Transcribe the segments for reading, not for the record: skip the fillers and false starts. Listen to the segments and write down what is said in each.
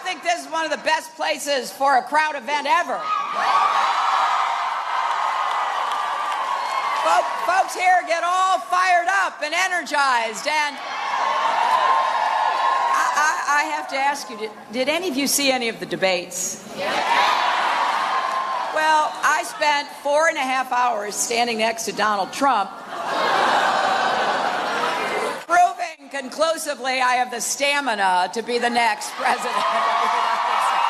think this is one of the best places for a crowd event ever. Folks here get all fired up and energized, and I have to ask you, did any of you see any of the debates? Well, I spent 4.5 hours standing next to Donald Trump, proving conclusively I have the stamina to be the next president of the United States.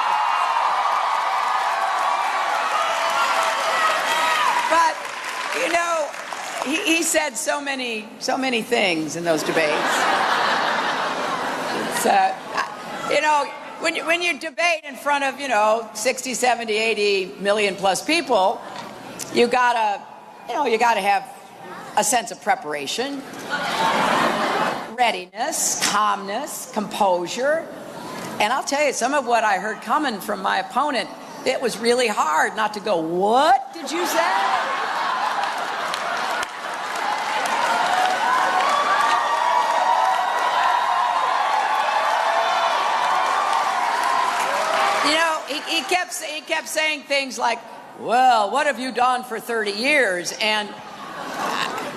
But, you know, he said so many things in those debates. It's, you know, when you debate in front of, 60, 70, 80 million plus people, you gotta have a sense of preparation, readiness, calmness, composure. And I'll tell you, some of what I heard coming from my opponent, it was really hard not to go, "What did you say?" He kept saying things like, "Well, what have you done for 30 years?" And,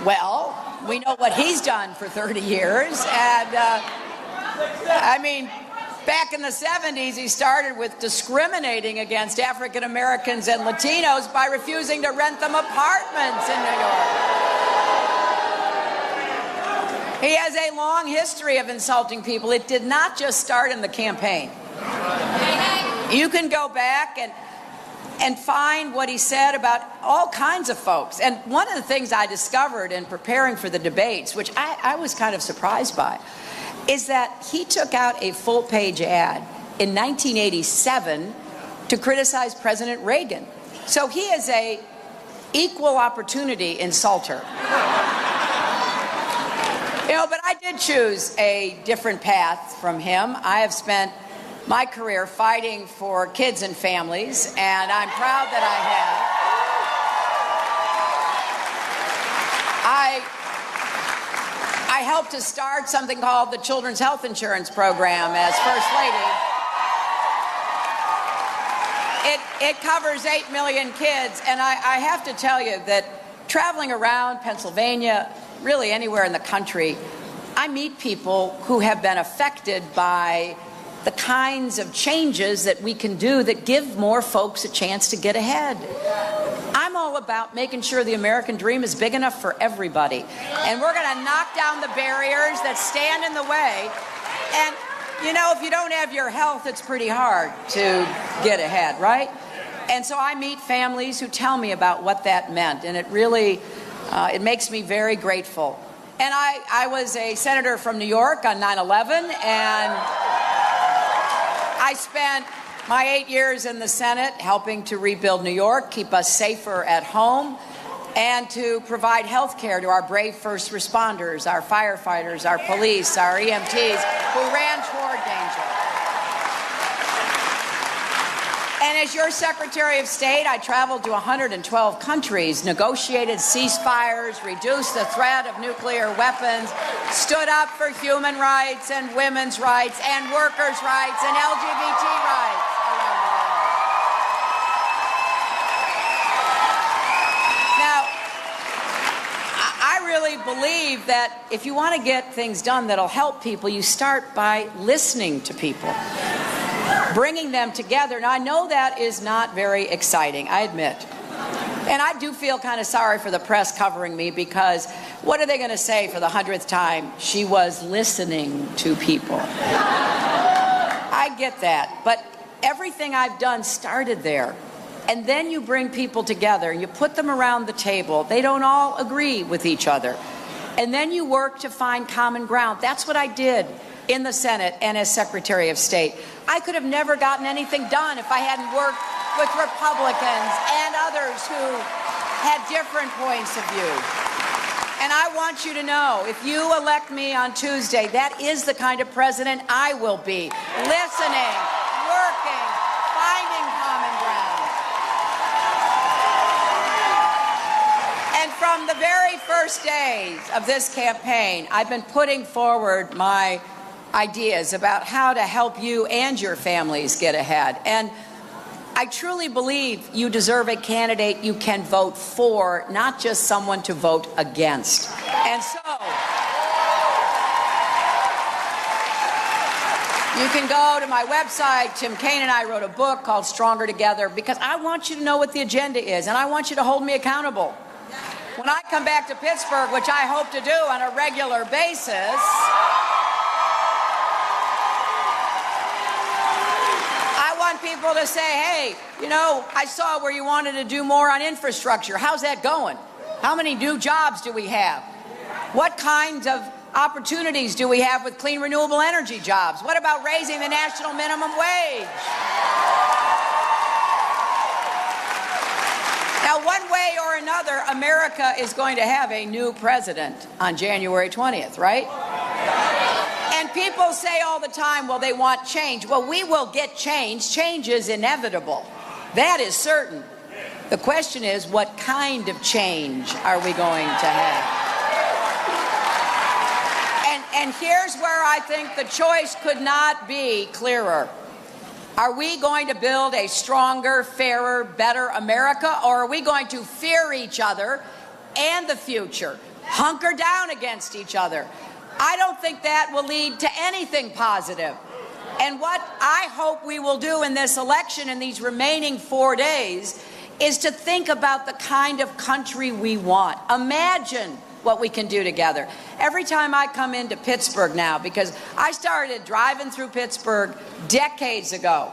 well, we know what he's done for 30 years. And, I mean, back in the 70s, he started with discriminating against African Americans and Latinos by refusing to rent them apartments in New York. He has a long history of insulting people. It did not just start in the campaign. You can go back and find what he said about all kinds of folks. And one of the things I discovered in preparing for the debates, which I was kind of surprised by, is that he took out a full-page ad in 1987 to criticize President Reagan. So he is a equal opportunity insulter. But I did choose a different path from him. I have spent my career fighting for kids and families, and I'm proud that I have. I helped to start something called the Children's Health Insurance Program as First Lady. It covers 8 million kids, and I have to tell you that traveling around Pennsylvania, really anywhere in the country, I meet people who have been affected by the kinds of changes that we can do that give more folks a chance to get ahead. I'm all about making sure the American dream is big enough for everybody. And we're going to knock down the barriers that stand in the way. And, if you don't have your health, it's pretty hard to get ahead, right? And so I meet families who tell me about what that meant. And it really, it makes me very grateful. And I was a senator from New York on 9/11, and I spent my 8 years in the Senate helping to rebuild New York, keep us safer at home, and to provide health care to our brave first responders, our firefighters, our police, our EMTs who ran toward danger. And as your Secretary of State, I traveled to 112 countries, negotiated ceasefires, reduced the threat of nuclear weapons, stood up for human rights and women's rights and workers' rights and LGBT rights around the world. Now, I really believe that if you want to get things done that'll help people, you start by listening to people, bringing them together. Now, I know that is not very exciting, I admit. And I do feel kind of sorry for the press covering me, because what are they going to say for the 100th time? She was listening to people. I get that. But everything I've done started there. And then you bring people together and you put them around the table. They don't all agree with each other. And then you work to find common ground. That's what I did in the Senate and as Secretary of State. I could have never gotten anything done if I hadn't worked with Republicans and others who had different points of view. And I want you to know, if you elect me on Tuesday, that is the kind of president I will be. Listening, working, finding common ground. And from the very first days of this campaign, I've been putting forward my ideas about how to help you and your families get ahead. And I truly believe you deserve a candidate you can vote for, not just someone to vote against. And so you can go to my website. Tim Kaine and I wrote a book called Stronger Together, because I want you to know what the agenda is, and I want you to hold me accountable. When I come back to Pittsburgh, which I hope to do on a regular basis, I want people to say, hey, you know, I saw where you wanted to do more on infrastructure. How's that going? How many new jobs do we have? What kinds of opportunities do we have with clean renewable energy jobs? What about raising the national minimum wage? Now, one way or another, America is going to have a new president on January 20th, right? And people say all the time, well, they want change. Well, we will get change. Change is inevitable. That is certain. The question is, what kind of change are we going to have? And here's where I think the choice could not be clearer. Are we going to build a stronger, fairer, better America, or are we going to fear each other and the future, hunker down against each other? I don't think that will lead to anything positive. And what I hope we will do in this election in these remaining 4 days is to think about the kind of country we want. Imagine what we can do together. Every time I come into Pittsburgh now, because I started driving through Pittsburgh decades ago,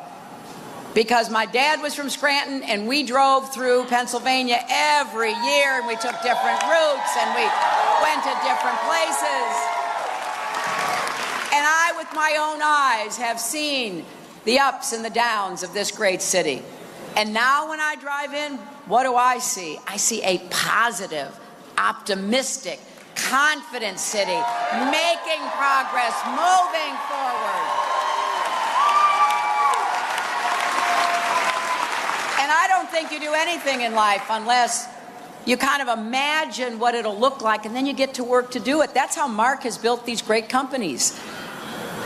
because my dad was from Scranton and we drove through Pennsylvania every year, and we took different routes and we went to different places. And I, with my own eyes, have seen the ups and the downs of this great city. And now when I drive in, what do I see? I see a positive, optimistic, confident city, making progress, moving forward. And I don't think you do anything in life unless you kind of imagine what it'll look like, and then you get to work to do it. That's how Mark has built these great companies.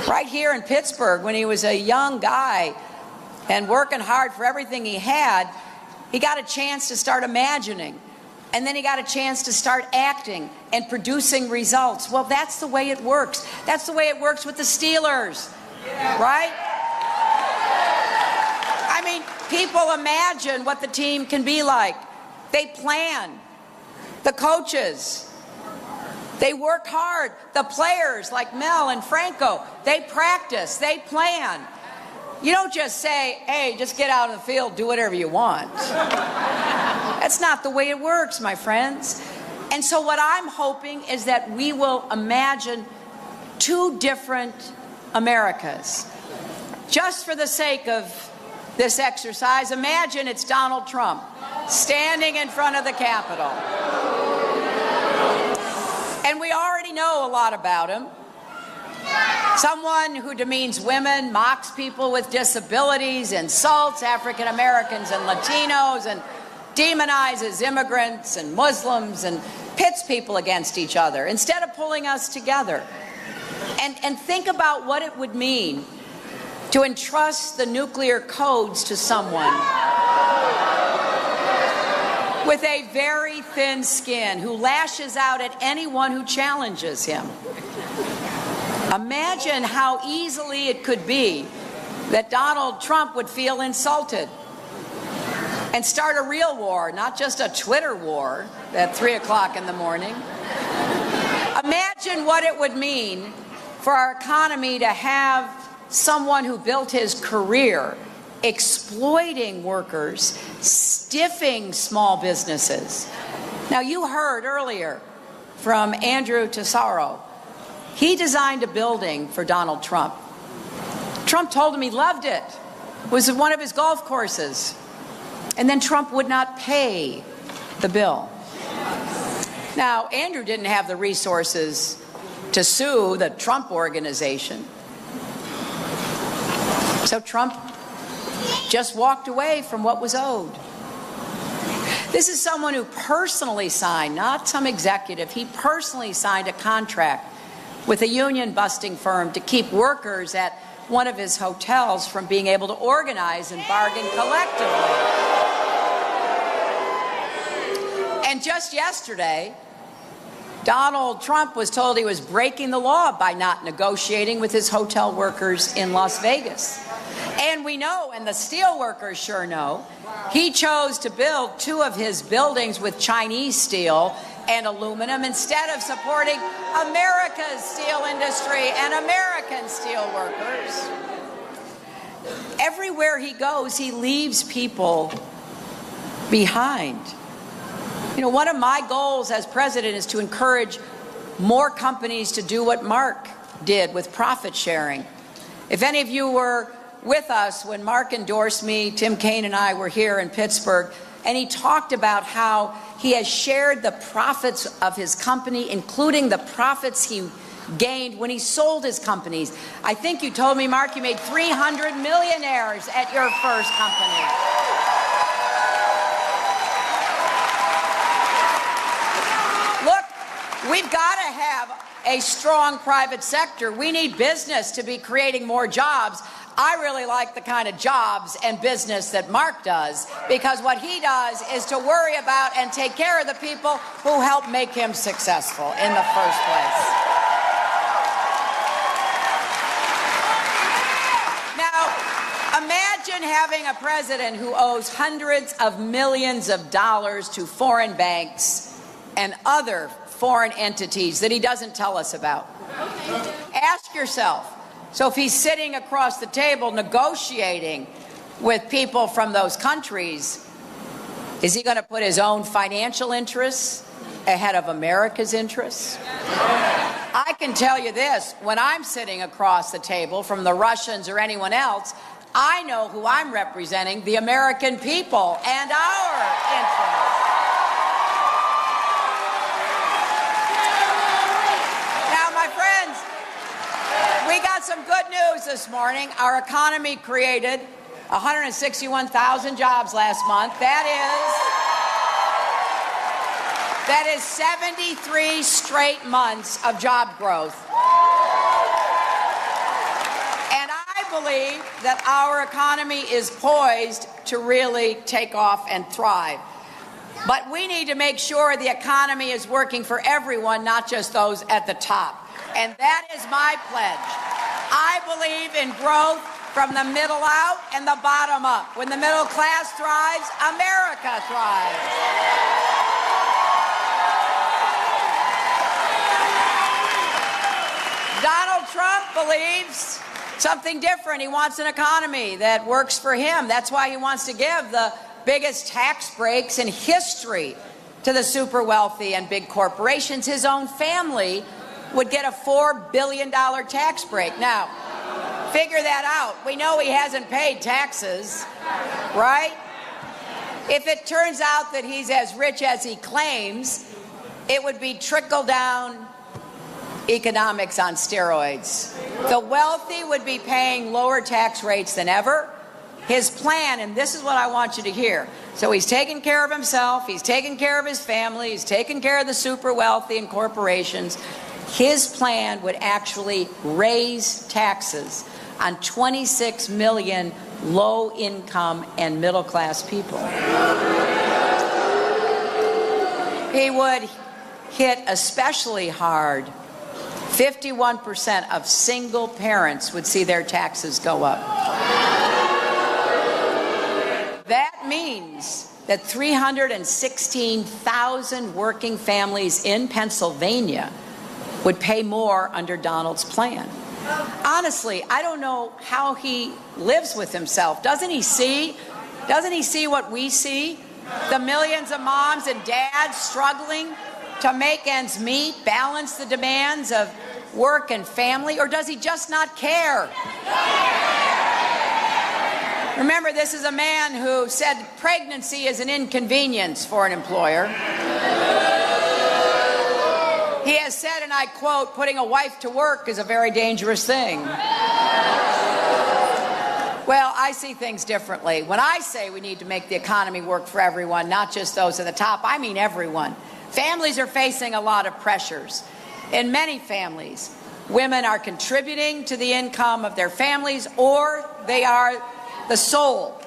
Right here in Pittsburgh, when he was a young guy and working hard for everything he had, he got a chance to start imagining. And then he got a chance to start acting and producing results. Well, that's the way it works. That's the way it works with the Steelers, right? I mean, people imagine what the team can be like. They plan. The coaches, they work hard. The players like Mel and Franco, they practice, they plan. You don't just say, hey, just get out in the field, do whatever you want. That's not the way it works, my friends. And so what I'm hoping is that we will imagine two different Americas. Just for the sake of this exercise, imagine it's Donald Trump standing in front of the Capitol. And we already know a lot about him. Someone who demeans women, mocks people with disabilities, insults African Americans and Latinos, and demonizes immigrants and Muslims and pits people against each other instead of pulling us together. And think about what it would mean to entrust the nuclear codes to someone with a very thin skin who lashes out at anyone who challenges him. Imagine how easily it could be that Donald Trump would feel insulted and start a real war, not just a Twitter war at 3 o'clock in the morning. Imagine what it would mean for our economy to have someone who built his career exploiting workers, stiffing small businesses. Now, you heard earlier from Andrew Tesoro. He designed a building for Donald Trump. Trump told him he loved it. It was one of his golf courses. And then Trump would not pay the bill. Now, Andrew didn't have the resources to sue the Trump organization. So Trump just walked away from what was owed. This is someone who personally signed, not some executive, he personally signed a contract with a union-busting firm to keep workers at one of his hotels from being able to organize and bargain collectively. And just yesterday, Donald Trump was told he was breaking the law by not negotiating with his hotel workers in Las Vegas. And we know, and the steel workers sure know, he chose to build 2 of his buildings with Chinese steel and aluminum instead of supporting America's steel industry and American steel workers. Everywhere he goes, he leaves people behind. You know, one of my goals as president is to encourage more companies to do what Mark did with profit sharing. If any of you were with us when Mark endorsed me, Tim Kaine and I were here in Pittsburgh, and he talked about how he has shared the profits of his company, including the profits he gained when he sold his companies. I think you told me, Mark, you made 300 millionaires at your first company. Look, we've got to have a strong private sector. We need business to be creating more jobs. I really like the kind of jobs and business that Mark does, because what he does is to worry about and take care of the people who help make him successful in the first place. Now, imagine having a president who owes hundreds of millions of dollars to foreign banks and other foreign entities that he doesn't tell us about. Ask yourself, so if he's sitting across the table negotiating with people from those countries, is he going to put his own financial interests ahead of America's interests? I can tell you this, when I'm sitting across the table from the Russians or anyone else, I know who I'm representing, the American people and our interests. We got some good news this morning. Our economy created 161,000 jobs last month. That is 73 straight months of job growth. And I believe that our economy is poised to really take off and thrive. But we need to make sure the economy is working for everyone, not just those at the top. And that is my pledge. I believe in growth from the middle out and the bottom up. When the middle class thrives, America thrives. Donald Trump believes something different. He wants an economy that works for him. That's why he wants to give the biggest tax breaks in history to the super wealthy and big corporations. His own family would get a $4 billion tax break. Now, figure that out. We know he hasn't paid taxes, right? If it turns out that he's as rich as he claims, it would be trickle-down economics on steroids. The wealthy would be paying lower tax rates than ever. His plan, and this is what I want you to hear. So he's taking care of himself, he's taking care of his family, he's taking care of the super wealthy and corporations. His plan would actually raise taxes on 26 million low-income and middle-class people. He would hit especially hard. 51% of single parents would see their taxes go up. That means that 316,000 working families in Pennsylvania would pay more under Donald's plan. Honestly, I don't know how he lives with himself. Doesn't he see what we see? The millions of moms and dads struggling to make ends meet, balance the demands of work and family, or does he just not care? Remember, this is a man who said pregnancy is an inconvenience for an employer. He has said, and I quote, putting a wife to work is a very dangerous thing. Well, I see things differently. When I say we need to make the economy work for everyone, not just those at the top, I mean everyone. Families are facing a lot of pressures. In many families, Women are contributing to the income of their families, or they are the sole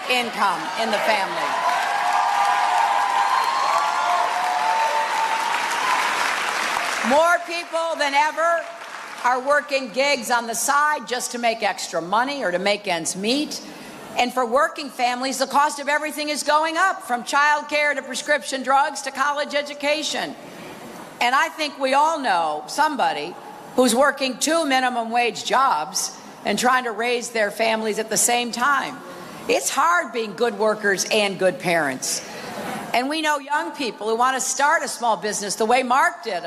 income in the family. More people than ever are working gigs on the side just to make extra money or to make ends meet. And for working families, the cost of everything is going up, from childcare to prescription drugs to college education. And I think we all know somebody who's working 2 minimum wage jobs and trying to raise their families at the same time. It's hard being good workers and good parents. And we know young people who want to start a small business the way Mark did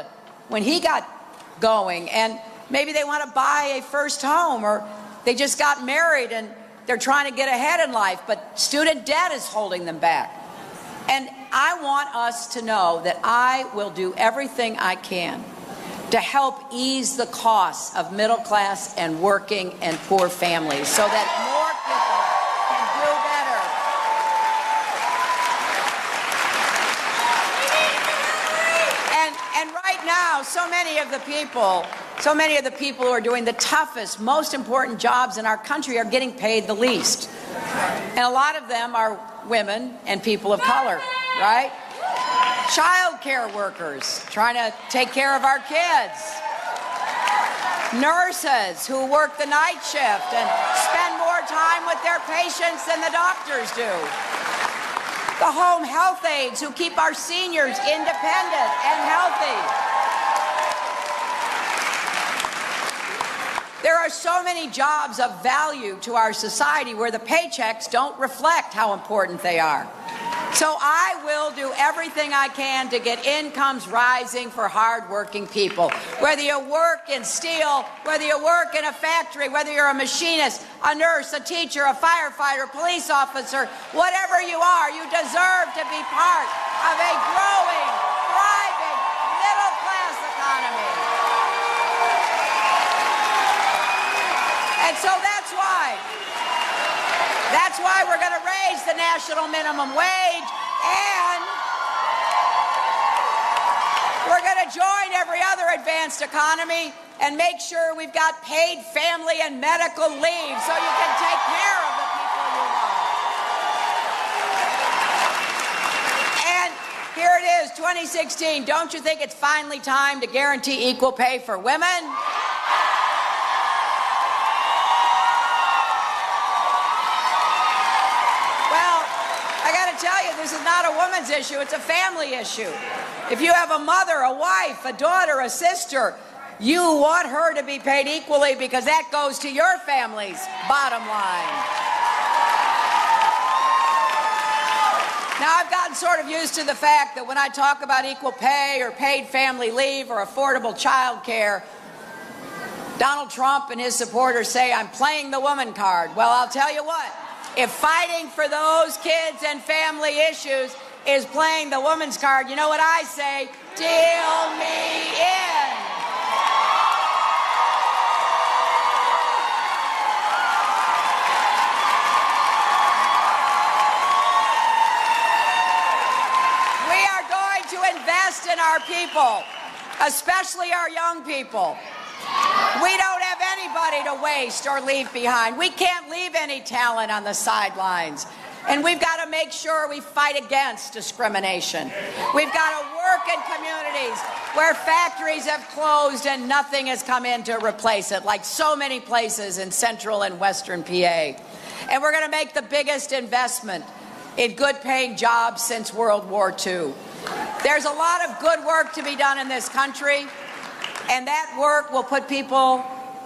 when he got going, and maybe they want to buy a first home, or they just got married and they're trying to get ahead in life, but student debt is holding them back. And I want us to know that I will do everything I can to help ease the costs of middle class and working and poor families so that more people can do better. And right now, so many of the people who are doing the toughest, most important jobs in our country are getting paid the least. And a lot of them are women and people of color, right? Child care workers trying to take care of our kids. Nurses who work the night shift and spend more time with their patients than the doctors do. The home health aides who keep our seniors independent and healthy. There are so many jobs of value to our society where the paychecks don't reflect how important they are. So I will do everything I can to get incomes rising for hardworking people. Whether you work in steel, whether you work in a factory, whether you're a machinist, a nurse, a teacher, a firefighter, police officer, whatever you are, you deserve to be part of a growing, thriving, middle-class economy. And so that's why we're going to raise the national minimum wage, and we're going to join every other advanced economy and make sure we've got paid family and medical leave so you can take care of the people you love. And here it is, 2016. Don't you think it's finally time to guarantee equal pay for women? Tell you, this is not a woman's issue, it's a family issue. If you have a mother, a wife, a daughter, a sister, you want her to be paid equally because that goes to your family's bottom line. Now, I've gotten sort of used to the fact that when I talk about equal pay or paid family leave or affordable child care, Donald Trump and his supporters say I'm playing the woman card. Well, I'll tell you what. If fighting for those kids and family issues is playing the woman's card, you know what I say? Deal me in. We are going to invest in our people, especially our young people. We don't have anybody to waste or leave behind. We can't leave any talent on the sidelines. And we've got to make sure we fight against discrimination. We've got to work in communities where factories have closed and nothing has come in to replace it, like so many places in central and western PA. And we're going to make the biggest investment in good-paying jobs since World War II. There's a lot of good work to be done in this country. And that work will put people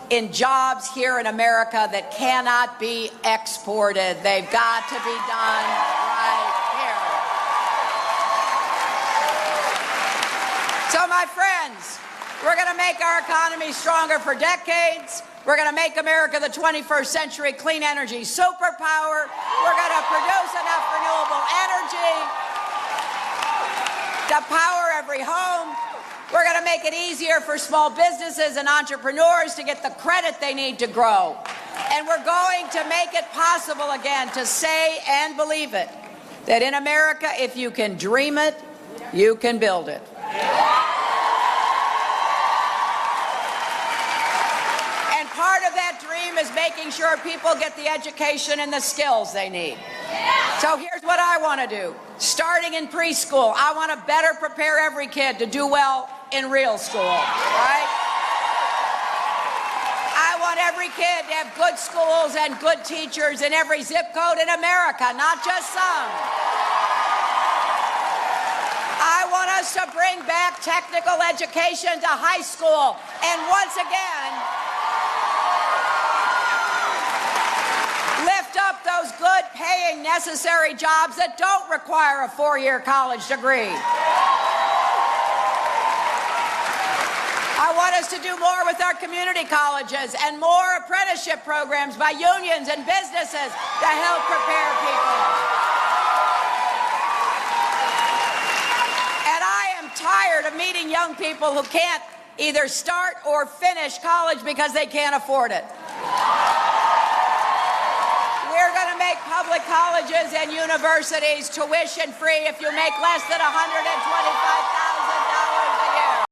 in jobs here in America that cannot be exported. They've got to be done right here. So, my friends, we're going to make our economy stronger for decades. We're going to make America the 21st century clean energy superpower. We're going to produce enough renewable energy to power every home. We're going to make it easier for small businesses and entrepreneurs to get the credit they need to grow. And we're going to make it possible again to say and believe it, that in America, if you can dream it, you can build it. of that dream is making sure people get the education and the skills they need. So here's what I want to do. Starting in preschool, I want to better prepare every kid to do well in real school, right? I want every kid to have good schools and good teachers in every zip code in America, not just some. I want us to bring back technical education to high school, and once again, lift up those good-paying, necessary jobs that don't require a four-year college degree. I want us to do more with our community colleges and more apprenticeship programs by unions and businesses to help prepare people. And I am tired of meeting young people who can't either start or finish college because they can't afford it. We're going to make public colleges and universities tuition-free if you make less than $125,000 a year.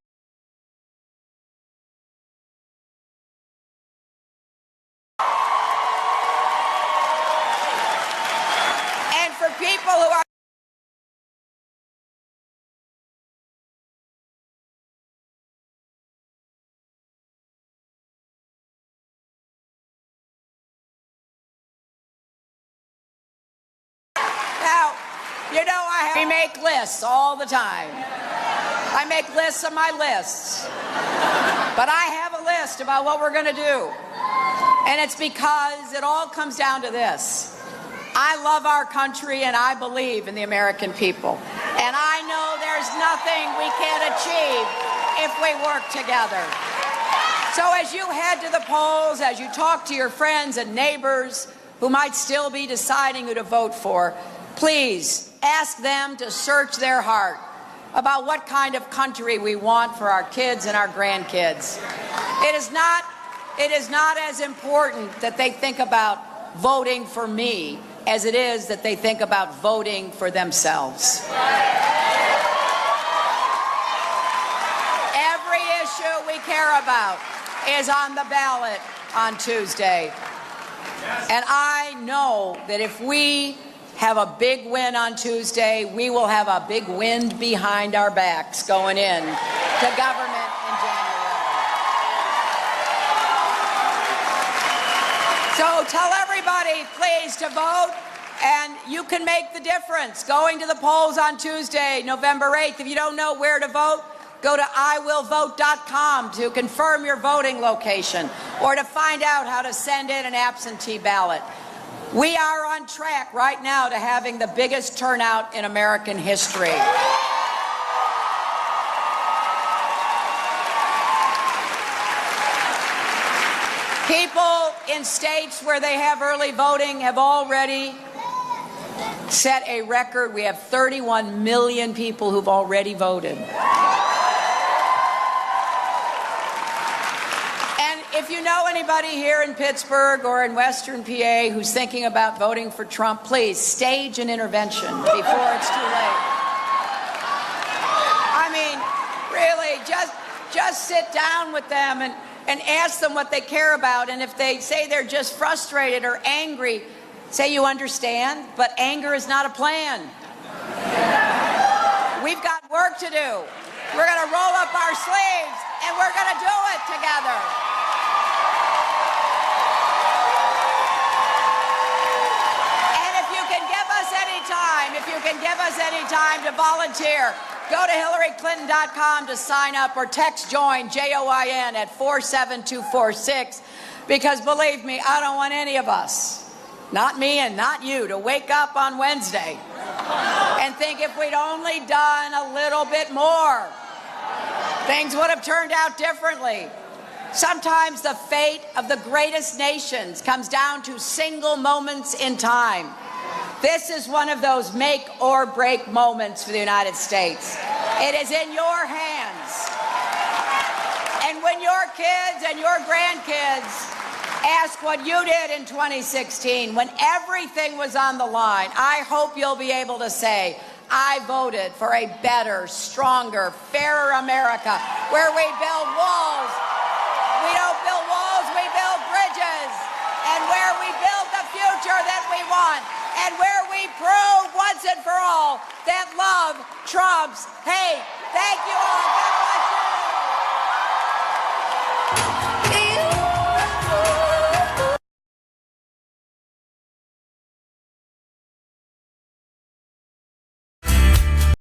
And for people who are I make lists all the time. I make lists of my lists. But I have a list about what we're going to do. And it's because it all comes down to this. I love our country and I believe in the American people. And I know there's nothing we can't achieve if we work together. So as you head to the polls, as you talk to your friends and neighbors who might still be deciding who to vote for, please ask them to search their heart about what kind of country we want for our kids and our grandkids. It is not as important that they think about voting for me as it is that they think about voting for themselves. Every issue we care about is on the ballot on Tuesday. And I know that if we have a big win on Tuesday, we will have a big wind behind our backs going in to government in January. So tell everybody, please, to vote, and you can make the difference going to the polls on Tuesday, November 8th. If you don't know where to vote, go to iwillvote.com to confirm your voting location or to find out how to send in an absentee ballot. We are on track right now to having the biggest turnout in American history. People in states where they have early voting have already set a record. We have 31 million people who've already voted. If you know anybody here in Pittsburgh or in Western PA who's thinking about voting for Trump, please stage an intervention before it's too late. I mean, really, just sit down with them and ask them what they care about. And if they say they're just frustrated or angry, say you understand, but anger is not a plan. We've got work to do. We're going to roll up our sleeves and we're going to do it together. If you can give us any time to volunteer, go to HillaryClinton.com to sign up or text JOIN, J-O-I-N, at 47246, because believe me, I don't want any of us, not me and not you, to wake up on Wednesday and think if we'd only done a little bit more, things would have turned out differently. Sometimes the fate of the greatest nations comes down to single moments in time. This is one of those make or break moments for the United States. It is in your hands. And when your kids and your grandkids ask what you did in 2016, when everything was on the line, I hope you'll be able to say, I voted for a better, stronger, fairer America where we build walls. We don't build walls, we build bridges. want, and where we prove once and for all that love trumps hate. Thank you all. God bless.